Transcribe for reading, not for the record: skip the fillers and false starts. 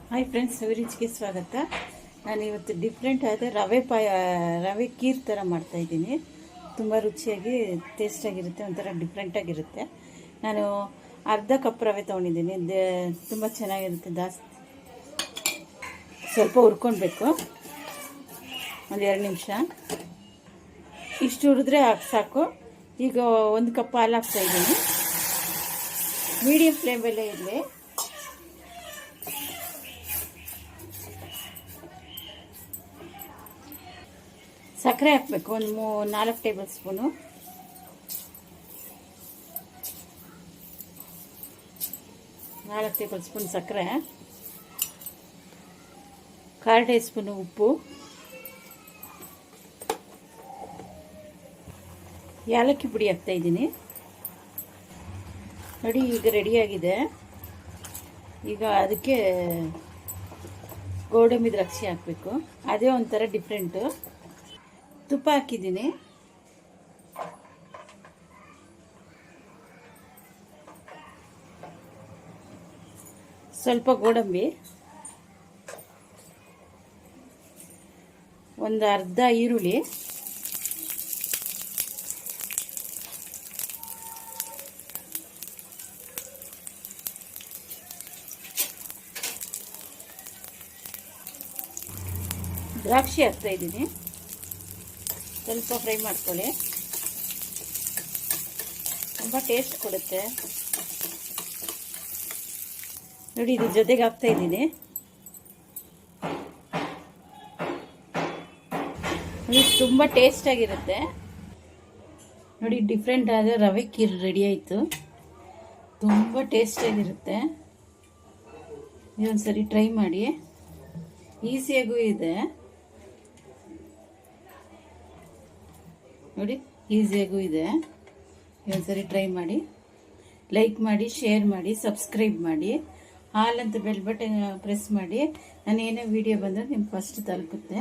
Hi friends, ಅಭಿರುಚಿಗೆ ಸ್ವಾಗತ. ನಾನು ಇವತ್ತು ಡಿಫ್ರೆಂಟ್ ಆದ ರವೆ ಕೀರ್ ಥರ ಮಾಡ್ತಾಯಿದ್ದೀನಿ. ತುಂಬ ರುಚಿಯಾಗಿ ಟೇಸ್ಟಾಗಿರುತ್ತೆ, ಒಂಥರ ಡಿಫ್ರೆಂಟಾಗಿರುತ್ತೆ. ನಾನು ಅರ್ಧ ಕಪ್ ರವೆ ತೊಗೊಂಡಿದ್ದೀನಿ. ತುಂಬ ಚೆನ್ನಾಗಿರುತ್ತೆ. ಸ್ವಲ್ಪ ಹುರ್ಕೊಳ್ಬೇಕು, ಒಂದು 2 ನಿಮಿಷ. ಇಷ್ಟು ಹುರಿದ್ರೆ ಸಾಕು. ಈಗ 1 ಕಪ್ ಹಾಲು ಹಾಕ್ತಾಯಿದ್ದೀನಿ. ಮೀಡಿಯಮ್ ಫ್ಲೇಮಲ್ಲೇ ಇರಲಿ. ಸಕ್ಕರೆ ಹಾಕಬೇಕು, ಒಂದು 4 ಟೇಬಲ್ ಸ್ಪೂನು. ಸಕ್ಕರೆ, 1/4 ಟೀ ಸ್ಪೂನು ಉಪ್ಪು, ಏಲಕ್ಕಿ ಪುಡಿ ಹಾಕ್ತಾಯಿದ್ದೀನಿ. ನೋಡಿ, ಈಗ ರೆಡಿಯಾಗಿದೆ. ಈಗ ಅದಕ್ಕೆ ಗೋಡಂಬಿ ದ್ರಾಕ್ಷಿ ಹಾಕಬೇಕು. ಅದೇ ಒಂಥರ ಡಿಫ್ರೆಂಟು. ತುಪ್ಪ ಹಾಕಿದ್ದೀನಿ. ಸ್ವಲ್ಪ ಗೋಡಂಬಿ, ಒಂದು ಅರ್ಧ ಈರುಳ್ಳಿ, ದ್ರಾಕ್ಷಿ ಹಾಕ್ತಾ ಇದ್ದೀನಿ. ಸ್ವಲ್ಪ ಫ್ರೈ ಮಾಡ್ಕೊಳ್ಳಿ, ತುಂಬ ಟೇಸ್ಟ್ ಕೊಡುತ್ತೆ. ನೋಡಿ, ಇದ್ರ ಜೊತೆಗೆ ಹಾಕ್ತಾ ಇದ್ದೀನಿ. ನೋಡಿ, ತುಂಬ ಟೇಸ್ಟಾಗಿರುತ್ತೆ. ನೋಡಿ, ಡಿಫ್ರೆಂಟ್ ಆದ ರವೆ ಕೀರ್ ರೆಡಿ ಆಯಿತು. ತುಂಬ ಟೇಸ್ಟಾಗಿರುತ್ತೆ. ಇದೊಂದ್ಸರಿ ಟ್ರೈ ಮಾಡಿ. ಈಸಿಯಾಗೂ ಇದೆ. ನೋಡಿ, ಈಸಿಯಾಗೂ ಇದೆ. ಒಂದ್ಸರಿ ಟ್ರೈ ಮಾಡಿ. ಲೈಕ್ ಮಾಡಿ, ಶೇರ್ ಮಾಡಿ, ಸಬ್ಸ್ಕ್ರೈಬ್ ಮಾಡಿ. ಹಾಲ್ ಅಂತ ಬೆಲ್ ಬಟನ್ ಪ್ರೆಸ್ ಮಾಡಿ. ನಾನು ಏನೇ ವಿಡಿಯೋ ಬಂದರೆ ನಿಮ್ಗೆ ಫಸ್ಟ್ ತಲುಪುತ್ತೆ.